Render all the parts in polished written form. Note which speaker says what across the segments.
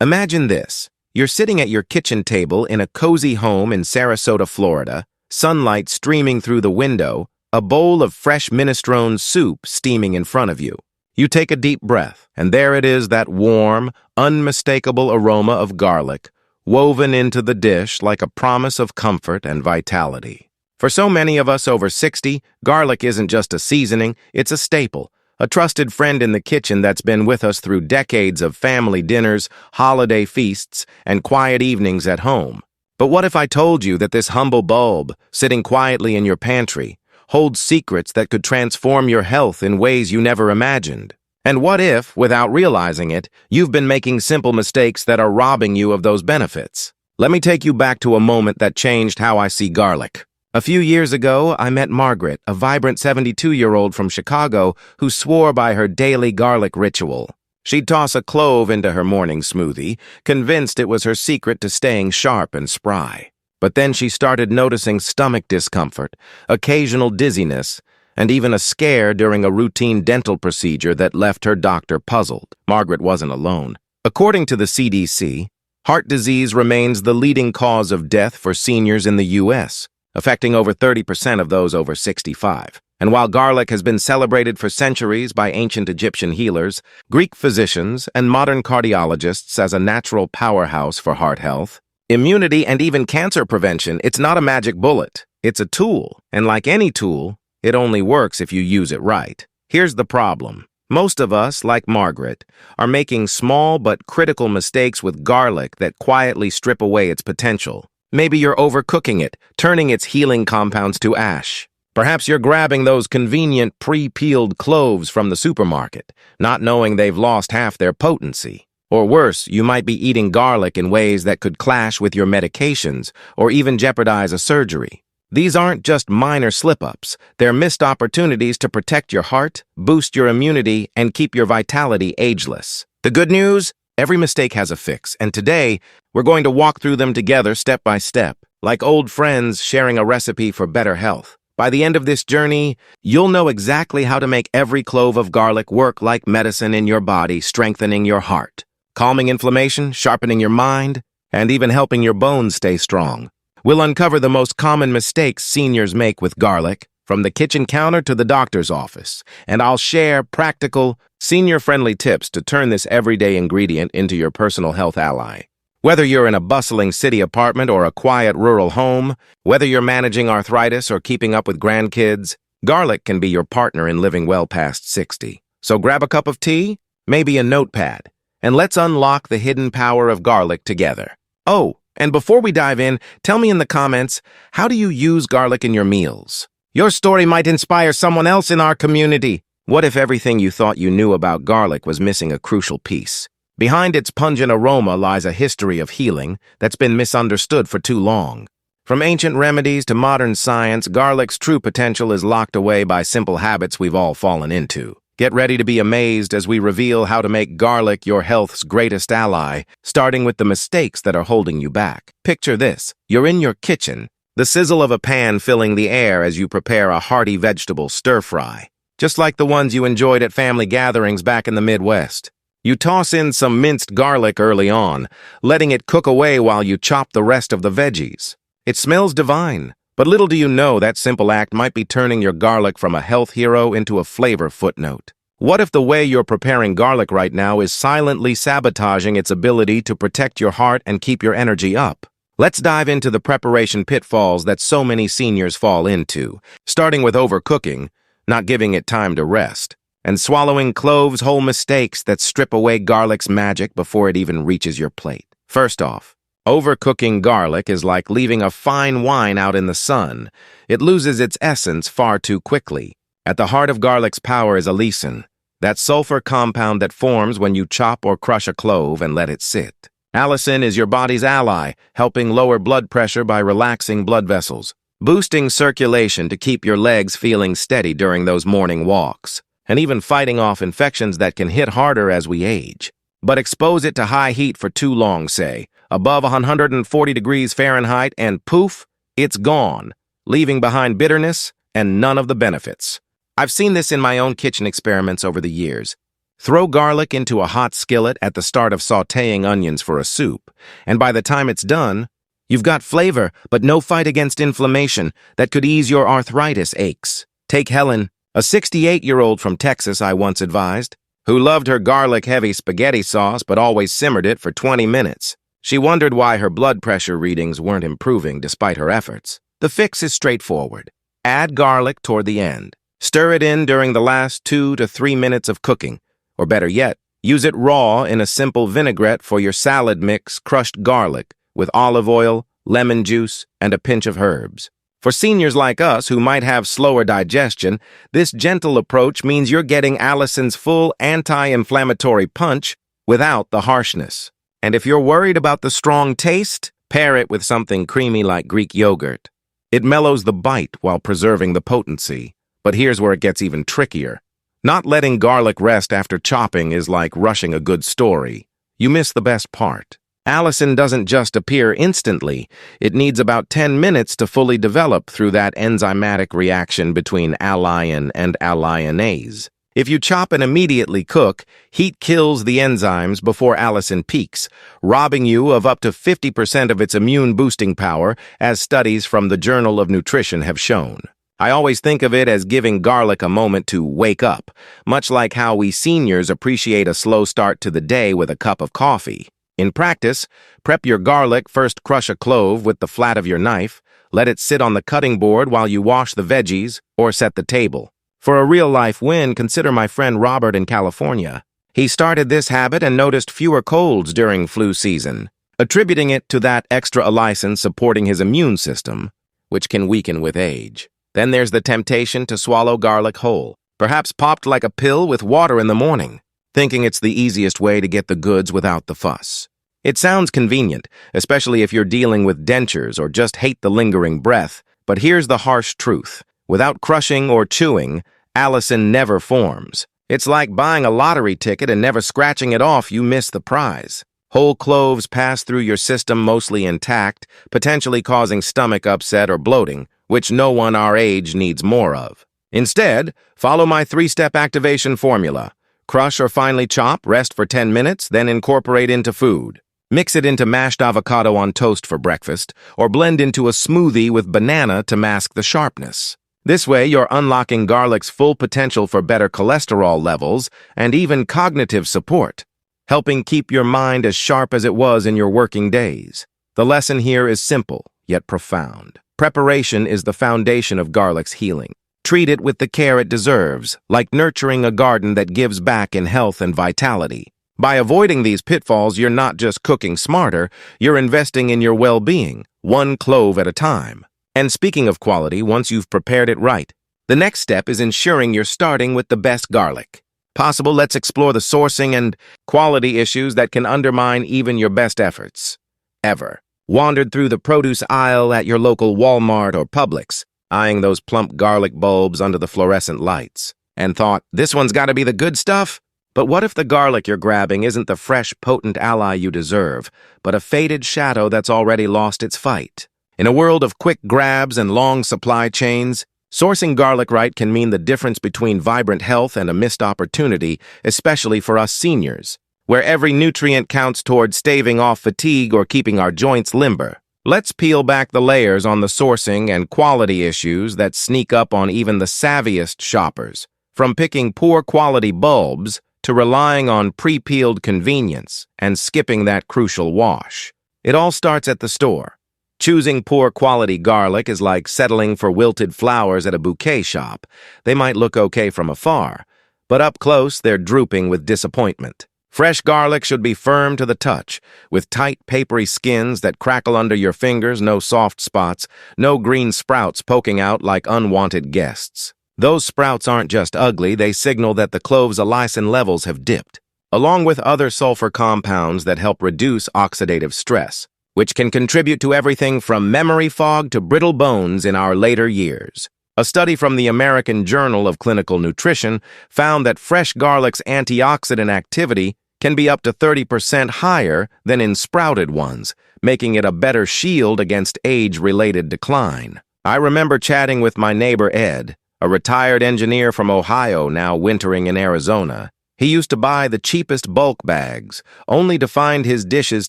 Speaker 1: Imagine this. You're sitting at your kitchen table in a cozy home in Sarasota, Florida, sunlight streaming through the window, a bowl of fresh minestrone soup steaming in front of you. You take a deep breath, and there it is, that warm, unmistakable aroma of garlic, woven into the dish like a promise of comfort and vitality. For so many of us over 60, garlic isn't just a seasoning, it's a staple. A trusted friend in the kitchen that's been with us through decades of family dinners, holiday feasts, and quiet evenings at home. But what if I told you that this humble bulb, sitting quietly in your pantry, holds secrets that could transform your health in ways you never imagined? And what if, without realizing it, you've been making simple mistakes that are robbing you of those benefits? Let me take you back to a moment that changed how I see garlic. A few years ago, I met Margaret, a vibrant 72-year-old from Chicago who swore by her daily garlic ritual. She'd toss a clove into her morning smoothie, convinced it was her secret to staying sharp and spry. But then she started noticing stomach discomfort, occasional dizziness, and even a scare during a routine dental procedure that left her doctor puzzled. Margaret wasn't alone. According to the CDC, heart disease remains the leading cause of death for seniors in the U.S., affecting over 30% of those over 65. And while garlic has been celebrated for centuries by ancient Egyptian healers, Greek physicians, and modern cardiologists as a natural powerhouse for heart health, immunity, and even cancer prevention, it's not a magic bullet. It's a tool, and like any tool, it only works if you use it right. Here's the problem. Most of us, like Margaret, are making small but critical mistakes with garlic that quietly strip away its potential. Maybe you're overcooking it, turning its healing compounds to ash. Perhaps you're grabbing those convenient pre-peeled cloves from the supermarket, not knowing they've lost half their potency. Or worse, you might be eating garlic in ways that could clash with your medications or even jeopardize a surgery. These aren't just minor slip-ups. They're missed opportunities to protect your heart, boost your immunity, and keep your vitality ageless. The good news? Every mistake has a fix, and today, we're going to walk through them together step by step, like old friends sharing a recipe for better health. By the end of this journey, you'll know exactly how to make every clove of garlic work like medicine in your body, strengthening your heart, calming inflammation, sharpening your mind, and even helping your bones stay strong. We'll uncover the most common mistakes seniors make with garlic, from the kitchen counter to the doctor's office, and I'll share practical, senior-friendly tips to turn this everyday ingredient into your personal health ally. Whether you're in a bustling city apartment or a quiet rural home, whether you're managing arthritis or keeping up with grandkids, garlic can be your partner in living well past 60. So grab a cup of tea, maybe a notepad, and let's unlock the hidden power of garlic together. Oh, and before we dive in, tell me in the comments, how do you use garlic in your meals? Your story might inspire someone else in our community. What if everything you thought you knew about garlic was missing a crucial piece? Behind its pungent aroma lies a history of healing that's been misunderstood for too long. From ancient remedies to modern science, garlic's true potential is locked away by simple habits we've all fallen into. Get ready to be amazed as we reveal how to make garlic your health's greatest ally, starting with the mistakes that are holding you back. Picture this. You're in your kitchen, the sizzle of a pan filling the air as you prepare a hearty vegetable stir-fry, just like the ones you enjoyed at family gatherings back in the Midwest. You toss in some minced garlic early on, letting it cook away while you chop the rest of the veggies. It smells divine, but little do you know that simple act might be turning your garlic from a health hero into a flavor footnote. What if the way you're preparing garlic right now is silently sabotaging its ability to protect your heart and keep your energy up? Let's dive into the preparation pitfalls that so many seniors fall into, starting with overcooking, not giving it time to rest, and swallowing cloves whole mistakes that strip away garlic's magic before it even reaches your plate. First off, overcooking garlic is like leaving a fine wine out in the sun. It loses its essence far too quickly. At the heart of garlic's power is allicin, that sulfur compound that forms when you chop or crush a clove and let it sit. Allicin is your body's ally, helping lower blood pressure by relaxing blood vessels, boosting circulation to keep your legs feeling steady during those morning walks, and even fighting off infections that can hit harder as we age. But expose it to high heat for too long, say, above 140 degrees Fahrenheit, and poof, it's gone, leaving behind bitterness and none of the benefits. I've seen this in my own kitchen experiments over the years. Throw garlic into a hot skillet at the start of sautéing onions for a soup, and by the time it's done, you've got flavor, but no fight against inflammation that could ease your arthritis aches. Take Helen, a 68-year-old from Texas I once advised, who loved her garlic-heavy spaghetti sauce but always simmered it for 20 minutes. She wondered why her blood pressure readings weren't improving despite her efforts. The fix is straightforward. Add garlic toward the end. Stir it in during the last 2 to 3 minutes of cooking, or better yet, use it raw in a simple vinaigrette for your salad mix crushed garlic with olive oil, lemon juice, and a pinch of herbs. For seniors like us who might have slower digestion, this gentle approach means you're getting allicin's full anti-inflammatory punch without the harshness. And if you're worried about the strong taste, pair it with something creamy like Greek yogurt. It mellows the bite while preserving the potency. But here's where it gets even trickier. Not letting garlic rest after chopping is like rushing a good story. You miss the best part. Allicin doesn't just appear instantly. It needs about 10 minutes to fully develop through that enzymatic reaction between allicin and alliinase. If you chop and immediately cook, heat kills the enzymes before allicin peaks, robbing you of up to 50% of its immune-boosting power, as studies from the Journal of Nutrition have shown. I always think of it as giving garlic a moment to wake up, much like how we seniors appreciate a slow start to the day with a cup of coffee. In practice, prep your garlic, first crush a clove with the flat of your knife, let it sit on the cutting board while you wash the veggies or set the table. For a real-life win, consider my friend Robert in California. He started this habit and noticed fewer colds during flu season, attributing it to that extra allicin supporting his immune system, which can weaken with age. Then there's the temptation to swallow garlic whole, perhaps popped like a pill with water in the morning, thinking it's the easiest way to get the goods without the fuss. It sounds convenient, especially if you're dealing with dentures or just hate the lingering breath, but here's the harsh truth. Without crushing or chewing, allicin never forms. It's like buying a lottery ticket and never scratching it off, you miss the prize. Whole cloves pass through your system mostly intact, potentially causing stomach upset or bloating, which no one our age needs more of. Instead, follow my 3-step activation formula. Crush or finely chop, rest for 10 minutes, then incorporate into food. Mix it into mashed avocado on toast for breakfast, or blend into a smoothie with banana to mask the sharpness. This way, you're unlocking garlic's full potential for better cholesterol levels and even cognitive support, helping keep your mind as sharp as it was in your working days. The lesson here is simple, yet profound. Preparation is the foundation of garlic's healing. Treat it with the care it deserves, like nurturing a garden that gives back in health and vitality. By avoiding these pitfalls, you're not just cooking smarter, you're investing in your well-being, one clove at a time. And speaking of quality, once you've prepared it right, the next step is ensuring you're starting with the best garlic. Possible, let's explore the sourcing and quality issues that can undermine even your best efforts. Ever wandered through the produce aisle at your local Walmart or Publix, eyeing those plump garlic bulbs under the fluorescent lights, and thought, this one's got to be the good stuff? But what if the garlic you're grabbing isn't the fresh, potent ally you deserve, but a faded shadow that's already lost its fight? In a world of quick grabs and long supply chains, sourcing garlic right can mean the difference between vibrant health and a missed opportunity, especially for us seniors, where every nutrient counts toward staving off fatigue or keeping our joints limber. Let's peel back the layers on the sourcing and quality issues that sneak up on even the savviest shoppers, from picking poor quality bulbs to relying on pre-peeled convenience and skipping that crucial wash. It all starts at the store. Choosing poor quality garlic is like settling for wilted flowers at a bouquet shop. They might look okay from afar, but up close they're drooping with disappointment. Fresh garlic should be firm to the touch, with tight, papery skins that crackle under your fingers, no soft spots, no green sprouts poking out like unwanted guests. Those sprouts aren't just ugly, they signal that the clove's allicin levels have dipped, along with other sulfur compounds that help reduce oxidative stress, which can contribute to everything from memory fog to brittle bones in our later years. A study from the American Journal of Clinical Nutrition found that fresh garlic's antioxidant activity can be up to 30% higher than in sprouted ones, making it a better shield against age-related decline. I remember chatting with my neighbor Ed, a retired engineer from Ohio now wintering in Arizona. He used to buy the cheapest bulk bags, only to find his dishes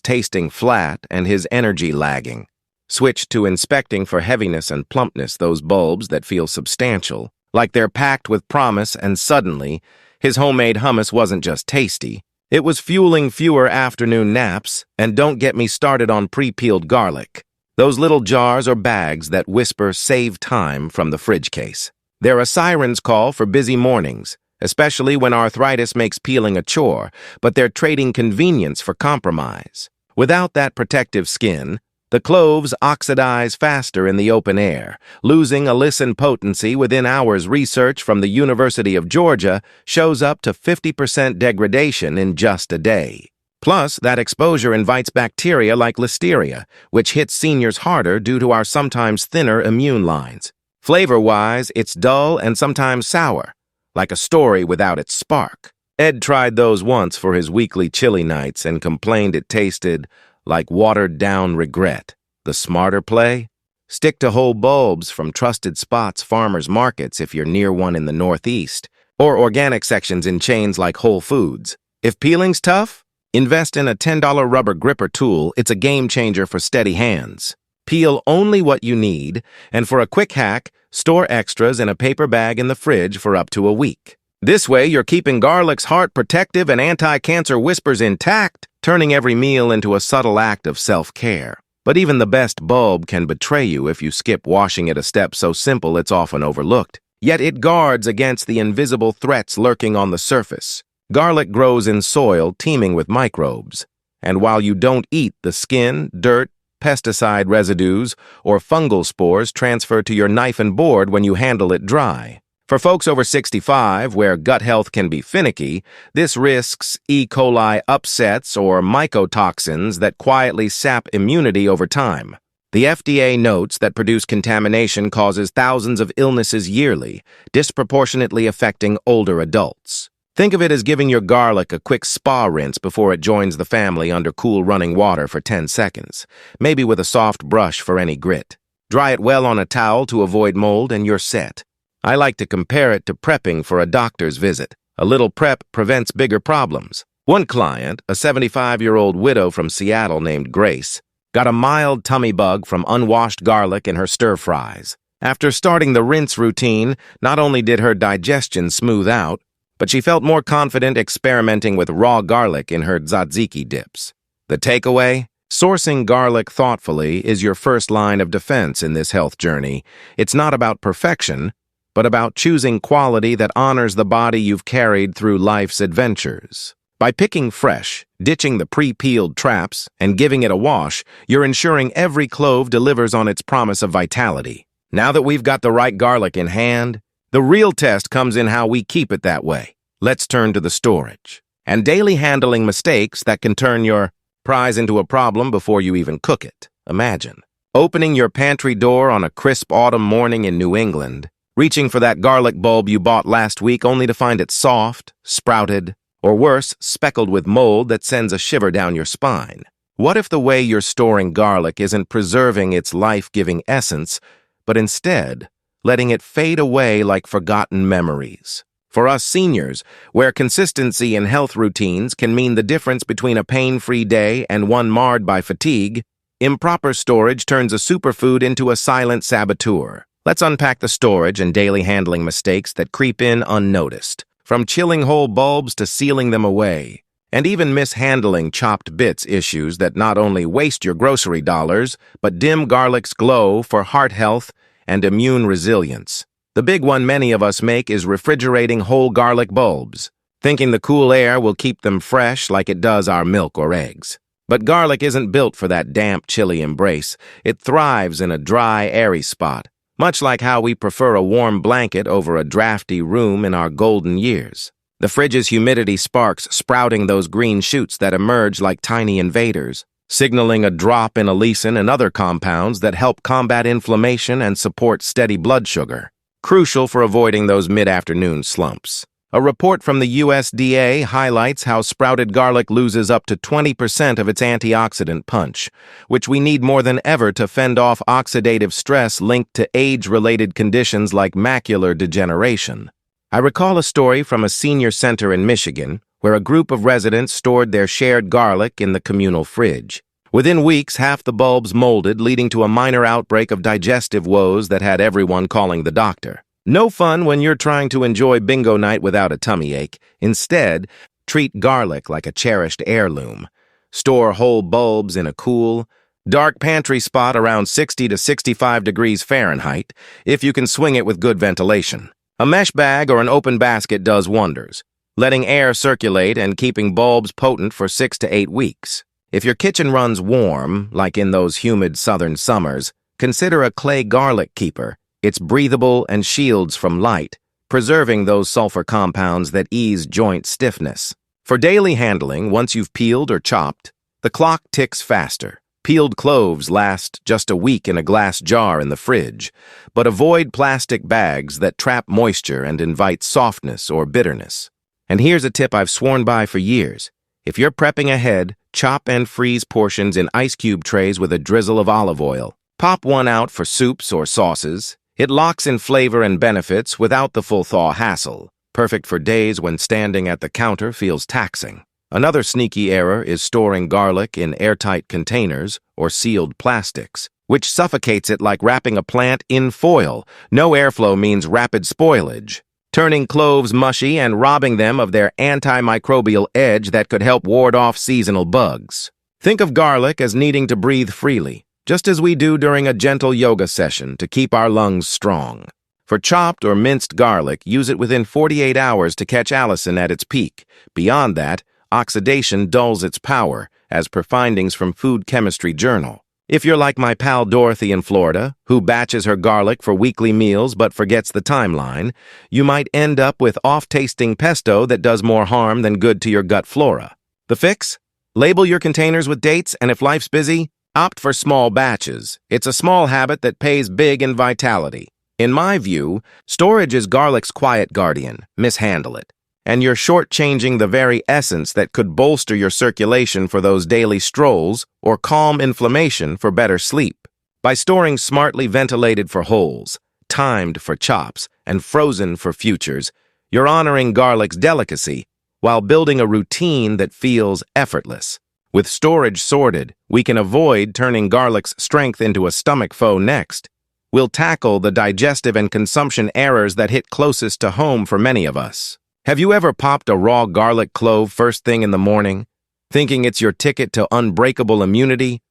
Speaker 1: tasting flat and his energy lagging. Switched to inspecting for heaviness and plumpness those bulbs that feel substantial, like they're packed with promise, and suddenly, his homemade hummus wasn't just tasty. It was fueling fewer afternoon naps, and don't get me started on pre-peeled garlic. Those little jars or bags that whisper "save time" from the fridge case. They're a siren's call for busy mornings, especially when arthritis makes peeling a chore, but they're trading convenience for compromise. Without that protective skin, the cloves oxidize faster in the open air, losing allicin potency within hours. Research from the University of Georgia shows up to 50% degradation in just a day. Plus, that exposure invites bacteria like listeria, which hits seniors harder due to our sometimes thinner immune lines. Flavor-wise, it's dull and sometimes sour, like a story without its spark. Ed tried those once for his weekly chili nights and complained it tasted like watered-down regret. The smarter play? Stick to whole bulbs from trusted spots, farmers markets if you're near one in the Northeast, or organic sections in chains like Whole Foods. If peeling's tough, invest in a $10 rubber gripper tool. It's a game changer for steady hands. Peel only what you need, and for a quick hack, store extras in a paper bag in the fridge for up to a week. This way, you're keeping garlic's heart protective and anti-cancer whispers intact, turning every meal into a subtle act of self-care. But even the best bulb can betray you if you skip washing it, a step so simple it's often overlooked. Yet it guards against the invisible threats lurking on the surface. Garlic grows in soil teeming with microbes. And while you don't eat, the skin, dirt, pesticide residues, or fungal spores transfer to your knife and board when you handle it dry. For folks over 65, where gut health can be finicky, this risks E. coli upsets or mycotoxins that quietly sap immunity over time. The FDA notes that produce contamination causes thousands of illnesses yearly, disproportionately affecting older adults. Think of it as giving your garlic a quick spa rinse before it joins the family under cool running water for 10 seconds, maybe with a soft brush for any grit. Dry it well on a towel to avoid mold and you're set. I like to compare it to prepping for a doctor's visit. A little prep prevents bigger problems. One client, a 75-year-old widow from Seattle named Grace, got a mild tummy bug from unwashed garlic in her stir-fries. After starting the rinse routine, not only did her digestion smooth out, but she felt more confident experimenting with raw garlic in her tzatziki dips. The takeaway? Sourcing garlic thoughtfully is your first line of defense in this health journey. It's not about perfection, but about choosing quality that honors the body you've carried through life's adventures. By picking fresh, ditching the pre-peeled traps, and giving it a wash, you're ensuring every clove delivers on its promise of vitality. Now that we've got the right garlic in hand, the real test comes in how we keep it that way. Let's turn to the storage and daily handling mistakes that can turn your prize into a problem before you even cook it. Imagine opening your pantry door on a crisp autumn morning in New England, reaching for that garlic bulb you bought last week only to find it soft, sprouted, or worse, speckled with mold that sends a shiver down your spine. What if the way you're storing garlic isn't preserving its life-giving essence, but instead letting it fade away like forgotten memories? For us seniors, where consistency in health routines can mean the difference between a pain-free day and one marred by fatigue, improper storage turns a superfood into a silent saboteur. Let's unpack the storage and daily handling mistakes that creep in unnoticed, from chilling whole bulbs to sealing them away, and even mishandling chopped bits issues that not only waste your grocery dollars, but dim garlic's glow for heart health and immune resilience. The big one many of us make is refrigerating whole garlic bulbs, thinking the cool air will keep them fresh like it does our milk or eggs. But garlic isn't built for that damp, chilly embrace. It thrives in a dry, airy spot, much like how we prefer a warm blanket over a drafty room in our golden years. The fridge's humidity sparks sprouting those green shoots that emerge like tiny invaders, signaling a drop in allicin and other compounds that help combat inflammation and support steady blood sugar, crucial for avoiding those mid-afternoon slumps. A report from the USDA highlights how sprouted garlic loses up to 20% of its antioxidant punch, which we need more than ever to fend off oxidative stress linked to age-related conditions like macular degeneration. I recall a story from a senior center in Michigan where a group of residents stored their shared garlic in the communal fridge. Within weeks, half the bulbs molded, leading to a minor outbreak of digestive woes that had everyone calling the doctor. No fun when you're trying to enjoy bingo night without a tummy ache. Instead, treat garlic like a cherished heirloom. Store whole bulbs in a cool, dark pantry spot around 60 to 65 degrees Fahrenheit, if you can swing it with good ventilation. A mesh bag or an open basket does wonders, letting air circulate and keeping bulbs potent for 6 to 8 weeks. If your kitchen runs warm, like in those humid southern summers, consider a clay garlic keeper. It's breathable and shields from light, preserving those sulfur compounds that ease joint stiffness. For daily handling, once you've peeled or chopped, the clock ticks faster. Peeled cloves last just a week in a glass jar in the fridge, but avoid plastic bags that trap moisture and invite softness or bitterness. And here's a tip I've sworn by for years. If you're prepping ahead, chop and freeze portions in ice cube trays with a drizzle of olive oil. Pop one out for soups or sauces. It locks in flavor and benefits without the full thaw hassle, perfect for days when standing at the counter feels taxing. Another sneaky error is storing garlic in airtight containers or sealed plastics, which suffocates it like wrapping a plant in foil. No airflow means rapid spoilage, turning cloves mushy and robbing them of their antimicrobial edge that could help ward off seasonal bugs. Think of garlic as needing to breathe freely, just as we do during a gentle yoga session to keep our lungs strong. For chopped or minced garlic, use it within 48 hours to catch allicin at its peak. Beyond that, oxidation dulls its power, as per findings from Food Chemistry Journal. If you're like my pal Dorothy in Florida, who batches her garlic for weekly meals but forgets the timeline, you might end up with off-tasting pesto that does more harm than good to your gut flora. The fix? Label your containers with dates, and if life's busy, opt for small batches. It's a small habit that pays big in vitality. In my view, storage is garlic's quiet guardian. Mishandle it, and you're shortchanging the very essence that could bolster your circulation for those daily strolls or calm inflammation for better sleep. By storing smartly ventilated for wholes, timed for chops, and frozen for futures, you're honoring garlic's delicacy while building a routine that feels effortless. With storage sorted, we can avoid turning garlic's strength into a stomach foe next. We'll tackle the digestive and consumption errors that hit closest to home for many of us. Have you ever popped a raw garlic clove first thing in the morning, thinking it's your ticket to unbreakable immunity,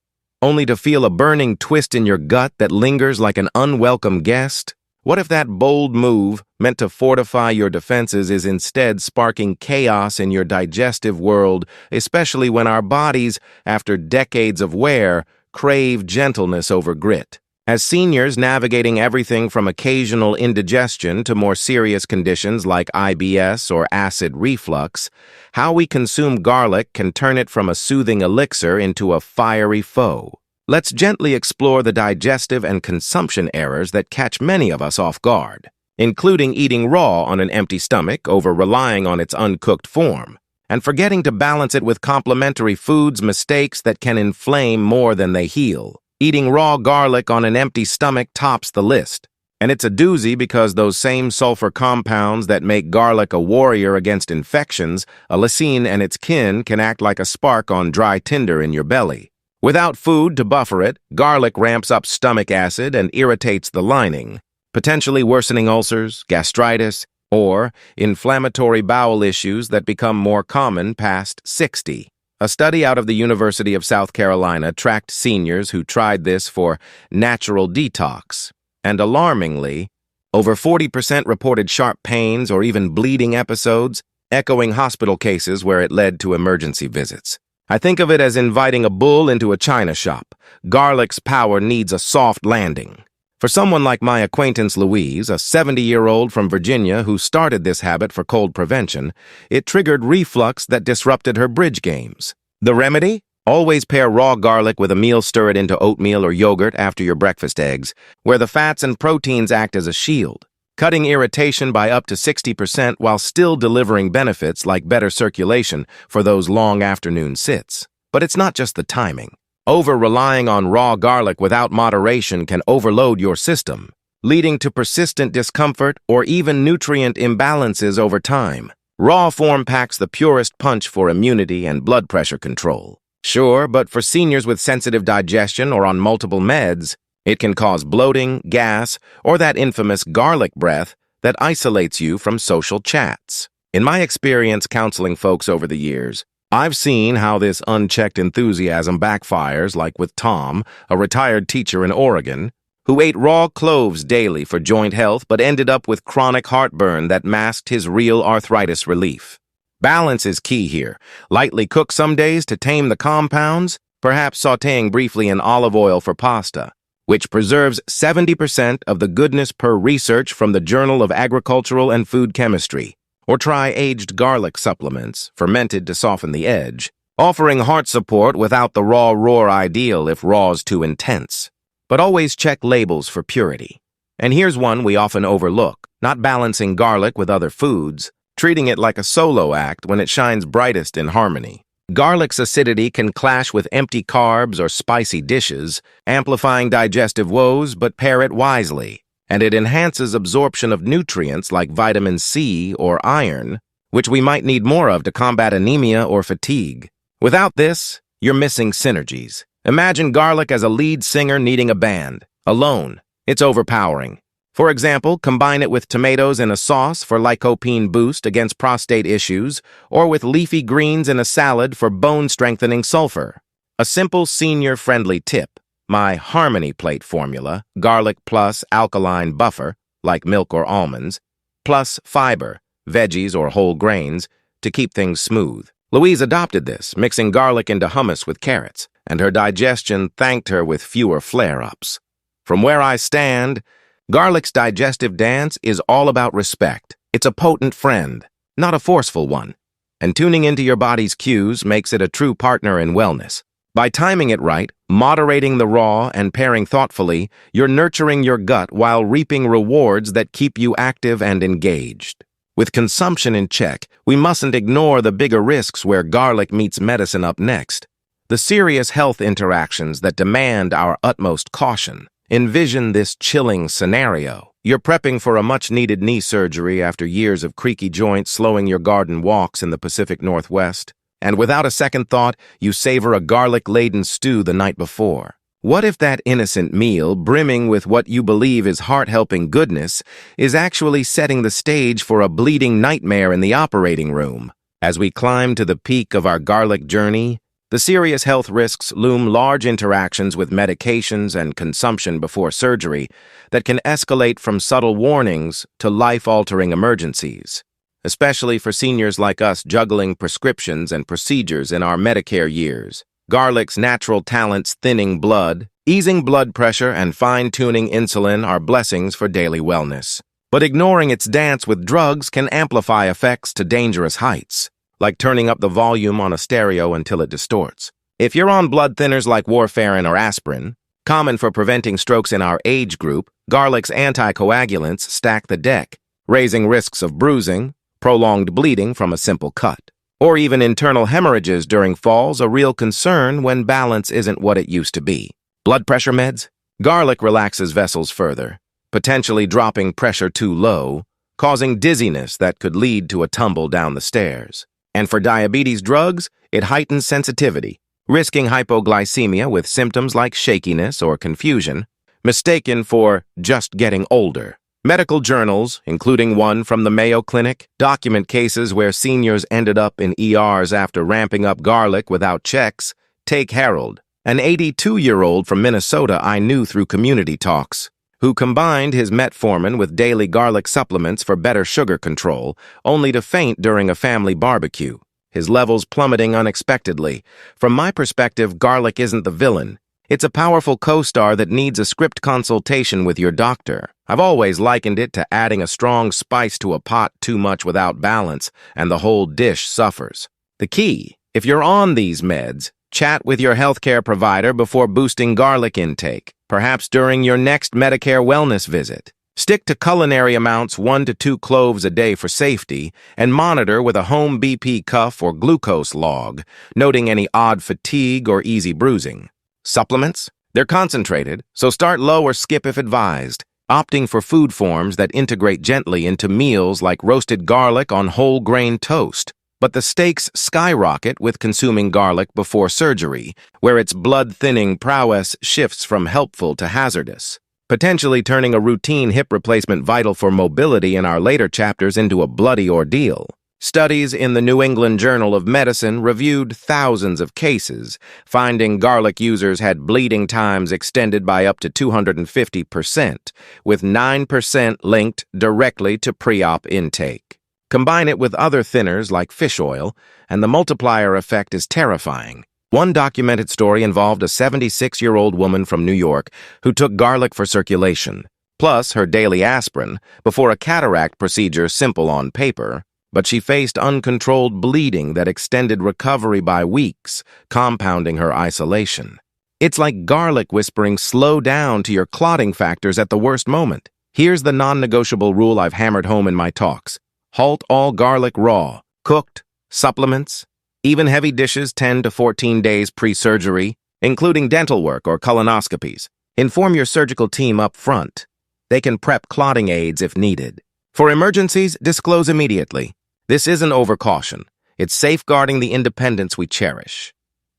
Speaker 1: only to feel a burning twist in your gut that lingers like an unwelcome guest? What if that bold move, meant to fortify your defenses, is instead sparking chaos in your digestive world, especially when our bodies, after decades of wear, crave gentleness over grit? As seniors navigating everything from occasional indigestion to more serious conditions like IBS or acid reflux, how we consume garlic can turn it from a soothing elixir into a fiery foe. Let's gently explore the digestive and consumption errors that catch many of us off guard, including eating raw on an empty stomach over relying on its uncooked form, and forgetting to balance it with complementary foods, mistakes that can inflame more than they heal. Eating raw garlic on an empty stomach tops the list, and it's a doozy because those same sulfur compounds that make garlic a warrior against infections, allicin and its kin, can act like a spark on dry tinder in your belly. Without food to buffer it, garlic ramps up stomach acid and irritates the lining, potentially worsening ulcers, gastritis, or inflammatory bowel issues that become more common past 60. A study out of the University of South Carolina tracked seniors who tried this for natural detox, and alarmingly, over 40% reported sharp pains or even bleeding episodes, echoing hospital cases where it led to emergency visits. I think of it as inviting a bull into a china shop. Garlic's power needs a soft landing. For someone like my acquaintance Louise, a 70-year-old from Virginia who started this habit for cold prevention, it triggered reflux that disrupted her bridge games. The remedy? Always pair raw garlic with a meal, stir it into oatmeal or yogurt after your breakfast eggs, where the fats and proteins act as a shield, cutting irritation by up to 60% while still delivering benefits like better circulation for those long afternoon sits. But it's not just the timing. Over-relying on raw garlic without moderation can overload your system. leading to persistent discomfort or even nutrient imbalances over time. Raw form packs the purest punch for immunity and blood pressure control. Sure, but for seniors with sensitive digestion or on multiple meds, it can cause bloating, gas, or that infamous garlic breath that isolates you from social chats. In my experience counseling folks over the years, I've seen how this unchecked enthusiasm backfires, like with Tom, a retired teacher in Oregon, who ate raw cloves daily for joint health but ended up with chronic heartburn that masked his real arthritis relief. Balance is key here. Lightly cook some days to tame the compounds, perhaps sautéing briefly in olive oil for pasta, which preserves 70% of the goodness per research from the Journal of Agricultural and Food Chemistry. Or try aged garlic supplements, fermented to soften the edge, offering heart support without the raw roar ideal if raw's too intense. But always check labels for purity. And here's one we often overlook: not balancing garlic with other foods, treating it like a solo act when it shines brightest in harmony. Garlic's acidity can clash with empty carbs or spicy dishes, amplifying digestive woes, but pair it wisely. And it enhances absorption of nutrients like vitamin C or iron, which we might need more of to combat anemia or fatigue. Without this, you're missing synergies. Imagine garlic as a lead singer needing a band. Alone, it's overpowering. For example, combine it with tomatoes in a sauce for lycopene boost against prostate issues, or with leafy greens in a salad for bone-strengthening sulfur. A simple senior-friendly tip: my Harmony Plate formula, garlic plus alkaline buffer, like milk or almonds, plus fiber, veggies or whole grains, to keep things smooth. Louise adopted this, mixing garlic into hummus with carrots, and her digestion thanked her with fewer flare-ups. From where I stand, garlic's digestive dance is all about respect. It's a potent friend, not a forceful one. And tuning into your body's cues makes it a true partner in wellness. By timing it right, moderating the raw, and pairing thoughtfully, you're nurturing your gut while reaping rewards that keep you active and engaged. With consumption in check, we mustn't ignore the bigger risks where garlic meets medicine up next. The serious health interactions that demand our utmost caution. Envision this chilling scenario. You're prepping for a much-needed knee surgery after years of creaky joints slowing your garden walks in the Pacific Northwest. And without a second thought, you savor a garlic-laden stew the night before. What if that innocent meal, brimming with what you believe is heart-helping goodness, is actually setting the stage for a bleeding nightmare in the operating room? As we climb to the peak of our garlic journey, the serious health risks loom: large interactions with medications and consumption before surgery that can escalate from subtle warnings to life-altering emergencies. Especially for seniors like us juggling prescriptions and procedures in our Medicare years. Garlic's natural talents thinning blood, easing blood pressure, and fine-tuning insulin are blessings for daily wellness. But ignoring its dance with drugs can amplify effects to dangerous heights, like turning up the volume on a stereo until it distorts. If you're on blood thinners like warfarin or aspirin, common for preventing strokes in our age group, garlic's anticoagulants stack the deck, raising risks of bruising, prolonged bleeding from a simple cut, or even internal hemorrhages during falls, a real concern when balance isn't what it used to be. Blood pressure meds? Garlic relaxes vessels further, potentially dropping pressure too low, causing dizziness that could lead to a tumble down the stairs. And for diabetes drugs, it heightens sensitivity, risking hypoglycemia with symptoms like shakiness or confusion, mistaken for just getting older. Medical journals, including one from the Mayo Clinic, document cases where seniors ended up in ERs after ramping up garlic without checks. Take Harold, an 82-year-old from Minnesota I knew through community talks, who combined his metformin with daily garlic supplements for better sugar control, only to faint during a family barbecue, his levels plummeting unexpectedly. From my perspective, garlic isn't the villain. It's a powerful co-star that needs a script consultation with your doctor. I've always likened it to adding a strong spice to a pot too much without balance, and the whole dish suffers. The key, if you're on these meds, chat with your healthcare provider before boosting garlic intake, perhaps during your next Medicare wellness visit. Stick to culinary amounts 1 to 2 cloves a day for safety, and monitor with a home BP cuff or glucose log, noting any odd fatigue or easy bruising. Supplements? They're concentrated, so start low or skip if advised. opting for food forms that integrate gently into meals like roasted garlic on whole grain toast. But the stakes skyrocket with consuming garlic before surgery, where its blood-thinning prowess shifts from helpful to hazardous, potentially turning a routine hip replacement vital for mobility in our later chapters into a bloody ordeal. Studies in the New England Journal of Medicine reviewed thousands of cases, finding garlic users had bleeding times extended by up to 250%, with 9% linked directly to pre-op intake. Combine it with other thinners like fish oil, and the multiplier effect is terrifying. One documented story involved a 76-year-old woman from New York who took garlic for circulation, plus her daily aspirin, before a cataract procedure simple on paper, but she faced uncontrolled bleeding that extended recovery by weeks, compounding her isolation. It's like garlic whispering, slow down to your clotting factors at the worst moment. Here's the non-negotiable rule I've hammered home in my talks. Halt all garlic raw, cooked, supplements, even heavy dishes 10 to 14 days pre-surgery, including dental work or colonoscopies. Inform your surgical team up front. They can prep clotting aids if needed. For emergencies, disclose immediately. This isn't overcaution. It's safeguarding the independence we cherish.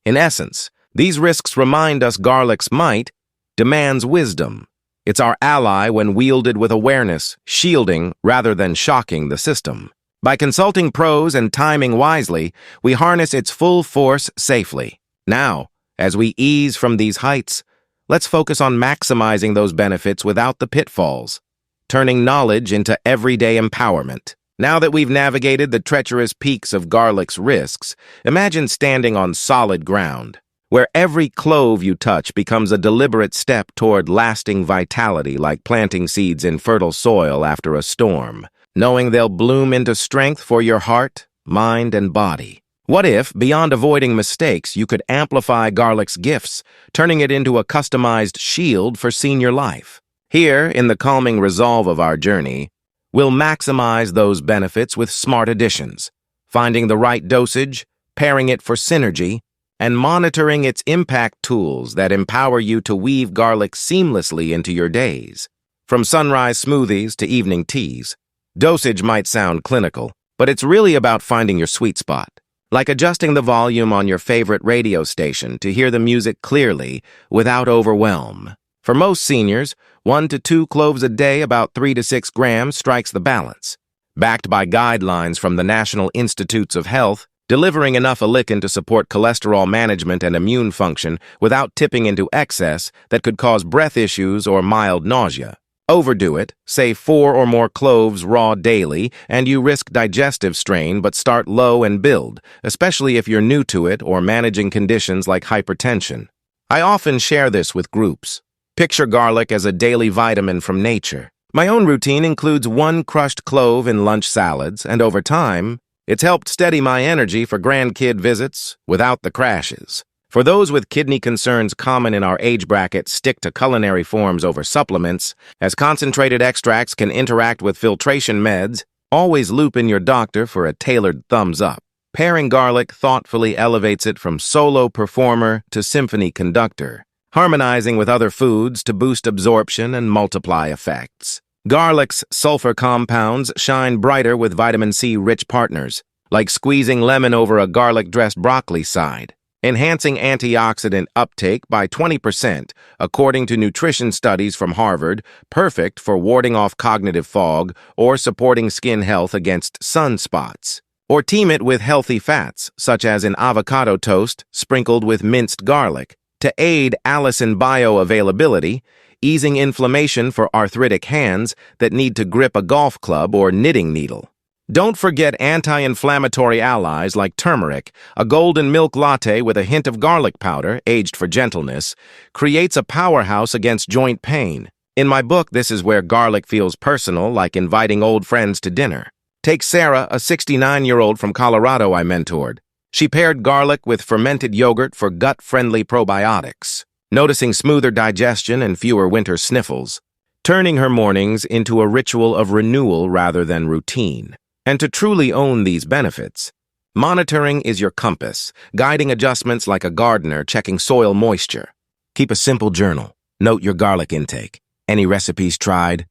Speaker 1: In essence, these risks remind us garlic's might demands wisdom. It's our ally when wielded with awareness, shielding rather than shocking the system. By consulting pros and timing wisely, we harness its full force safely. Now, as we ease from these heights, let's focus on maximizing those benefits without the pitfalls, turning knowledge into everyday empowerment. Now that we've navigated the treacherous peaks of garlic's risks, imagine standing on solid ground, where every clove you touch becomes a deliberate step toward lasting vitality, like planting seeds in fertile soil after a storm, knowing they'll bloom into strength for your heart, mind, and body. What if, beyond avoiding mistakes, you could amplify garlic's gifts, turning it into a customized shield for senior life? Here, in the calming resolve of our journey, we'll maximize those benefits with smart additions, finding the right dosage, pairing it for synergy, and monitoring its impact tools that empower you to weave garlic seamlessly into your days. From sunrise smoothies to evening teas, dosage might sound clinical, but it's really about finding your sweet spot, like adjusting the volume on your favorite radio station to hear the music clearly without overwhelm. For most seniors, 1 to 2 cloves a day, about 3 to 6 grams, strikes the balance. Backed by guidelines from the National Institutes of Health, delivering enough allicin to support cholesterol management and immune function without tipping into excess that could cause breath issues or mild nausea. Overdo it, say 4 or more cloves raw daily, and you risk digestive strain, but start low and build, especially if you're new to it or managing conditions like hypertension. I often share this with groups. Picture garlic as a daily vitamin from nature. My own routine includes 1 crushed clove in lunch salads, and over time, it's helped steady my energy for grandkid visits without the crashes. For those with kidney concerns common in our age bracket, stick to culinary forms over supplements, as concentrated extracts can interact with filtration meds. Always loop in your doctor for a tailored thumbs up. Pairing garlic thoughtfully elevates it from solo performer to symphony conductor, harmonizing with other foods to boost absorption and multiply effects. Garlic's sulfur compounds shine brighter with vitamin C-rich partners, like squeezing lemon over a garlic-dressed broccoli side, enhancing antioxidant uptake by 20%, according to nutrition studies from Harvard, perfect for warding off cognitive fog or supporting skin health against sunspots. Or team it with healthy fats, such as an avocado toast sprinkled with minced garlic, to aid allicin bioavailability, easing inflammation for arthritic hands that need to grip a golf club or knitting needle. Don't forget anti-inflammatory allies like turmeric. A golden milk latte with a hint of garlic powder, aged for gentleness, creates a powerhouse against joint pain. In my book, this is where garlic feels personal, like inviting old friends to dinner. Take Sarah, a 69-year-old from Colorado I mentored. She paired garlic with fermented yogurt for gut-friendly probiotics, noticing smoother digestion and fewer winter sniffles, turning her mornings into a ritual of renewal rather than routine. And to truly own these benefits, monitoring is your compass, guiding adjustments like a gardener checking soil moisture. Keep a simple journal. Note your garlic intake. Any recipes tried?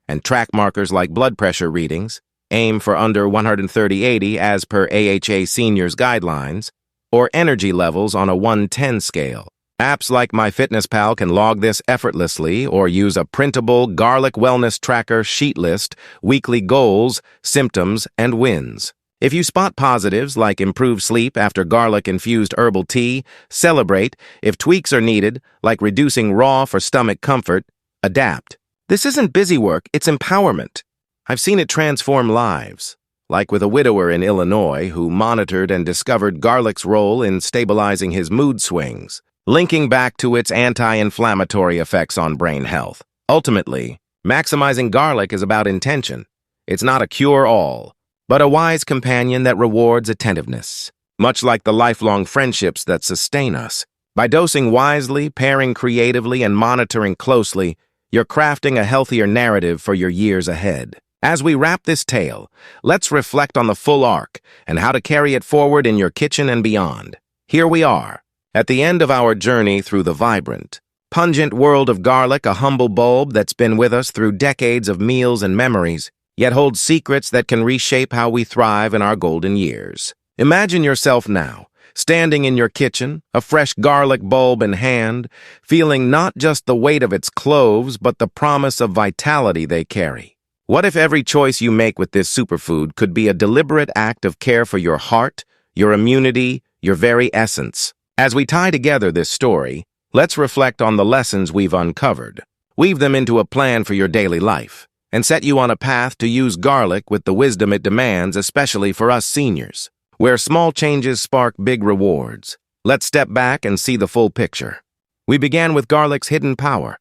Speaker 1: And track markers like blood pressure readings, aim for under 130/80 as per AHA Seniors guidelines, or energy levels on a 1-10 scale. Apps like MyFitnessPal can log this effortlessly or use a printable garlic wellness tracker sheet list, weekly goals, symptoms, and wins. If you spot positives like improved sleep after garlic-infused herbal tea, celebrate. If tweaks are needed, like reducing raw for stomach comfort, adapt. This isn't busy work, it's empowerment. I've seen it transform lives, like with a widower in Illinois who monitored and discovered garlic's role in stabilizing his mood swings, linking back to its anti-inflammatory effects on brain health. Ultimately, maximizing garlic is about intention. It's not a cure-all, but a wise companion that rewards attentiveness, much like the lifelong friendships that sustain us. By dosing wisely, pairing creatively, and monitoring closely, you're crafting a healthier narrative for your years ahead. As we wrap this tale, let's reflect on the full arc and how to carry it forward in your kitchen and beyond. Here we are, at the end of our journey through the vibrant, pungent world of garlic, a humble bulb that's been with us through decades of meals and memories, yet holds secrets that can reshape how we thrive in our golden years. Imagine yourself now, standing in your kitchen, a fresh garlic bulb in hand, feeling not just the weight of its cloves, but the promise of vitality they carry. What if every choice you make with this superfood could be a deliberate act of care for your heart, your immunity, your very essence? As we tie together this story, let's reflect on the lessons we've uncovered, weave them into a plan for your daily life, and set you on a path to use garlic with the wisdom it demands, especially for us seniors, where small changes spark big rewards. Let's step back and see the full picture. We began with garlic's hidden power,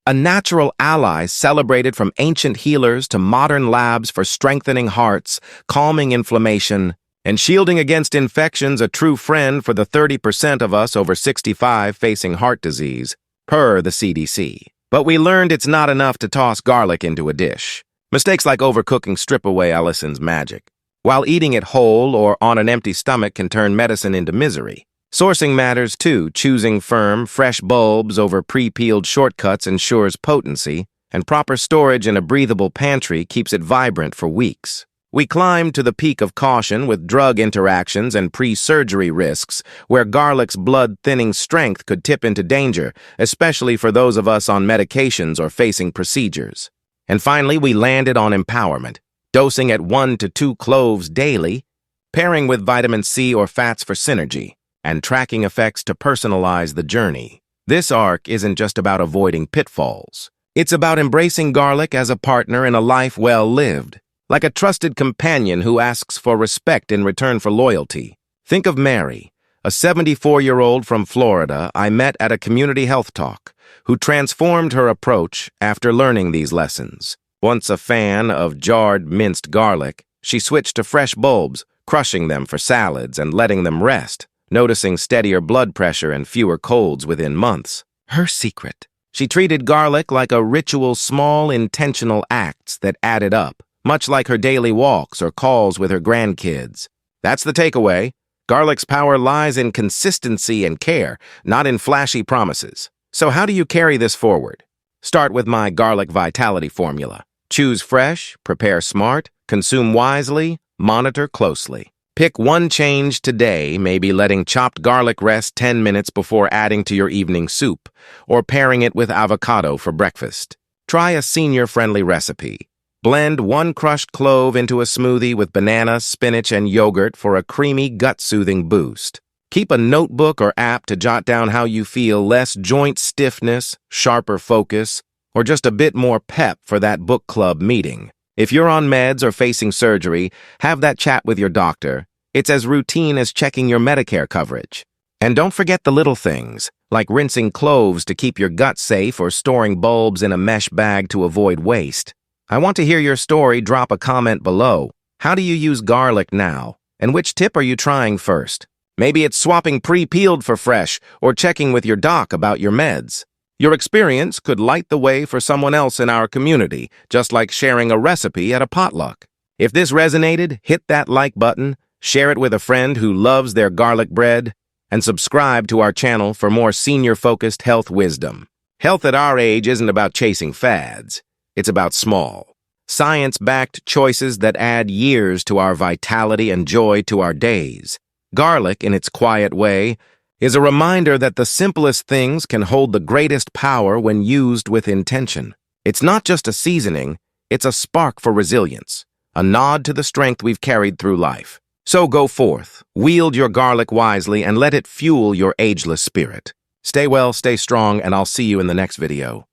Speaker 1: a natural ally celebrated from ancient healers to modern labs for strengthening hearts, calming inflammation, and shielding against infections, a true friend for the 30% of us over 65 facing heart disease, per the CDC. But we learned it's not enough to toss garlic into a dish. Mistakes like overcooking strip away allicin's magic, while eating it whole or on an empty stomach can turn medicine into misery. Sourcing matters too. Choosing firm, fresh bulbs over pre-peeled shortcuts ensures potency, and proper storage in a breathable pantry keeps it vibrant for weeks. We climbed to the peak of caution with drug interactions and pre-surgery risks, where garlic's blood-thinning strength could tip into danger, especially for those of us on medications or facing procedures. And finally, we landed on empowerment, dosing at 1 to 2 cloves daily, pairing with vitamin C or fats for synergy, and tracking effects to personalize the journey. This arc isn't just about avoiding pitfalls. It's about embracing garlic as a partner in a life well lived, like a trusted companion who asks for respect in return for loyalty. Think of Mary, a 74-year-old from Florida I met at a community health talk, who transformed her approach after learning these lessons. Once a fan of jarred minced garlic, she switched to fresh bulbs, crushing them for salads and letting them rest, noticing steadier blood pressure and fewer colds within months. Her secret: she treated garlic like a ritual, small, intentional acts that added up, much like her daily walks or calls with her grandkids. That's the takeaway. Garlic's power lies in consistency and care, not in flashy promises. So how do you carry this forward? Start with my garlic vitality formula. Choose fresh, prepare smart, consume wisely, monitor closely. Pick one change today, maybe letting chopped garlic rest 10 minutes before adding to your evening soup, or pairing it with avocado for breakfast. Try a senior-friendly recipe. Blend 1 crushed clove into a smoothie with banana, spinach, and yogurt for a creamy, gut-soothing boost. Keep a notebook or app to jot down how you feel: less joint stiffness, sharper focus, or just a bit more pep for that book club meeting. If you're on meds or facing surgery, have that chat with your doctor. It's as routine as checking your Medicare coverage. And don't forget the little things, like rinsing cloves to keep your gut safe or storing bulbs in a mesh bag to avoid waste. I want to hear your story. Drop a comment below. How do you use garlic now? And which tip are you trying first? Maybe it's swapping pre-peeled for fresh, or checking with your doc about your meds. Your experience could light the way for someone else in our community, just like sharing a recipe at a potluck. If this resonated, hit that like button, share it with a friend who loves their garlic bread, and subscribe to our channel for more senior-focused health wisdom. Health at our age isn't about chasing fads. It's about small, science-backed choices that add years to our vitality and joy to our days. Garlic, in its quiet way, is a reminder that the simplest things can hold the greatest power when used with intention. It's not just a seasoning, it's a spark for resilience, a nod to the strength we've carried through life. So go forth, wield your garlic wisely, and let it fuel your ageless spirit. Stay well, stay strong, and I'll see you in the next video.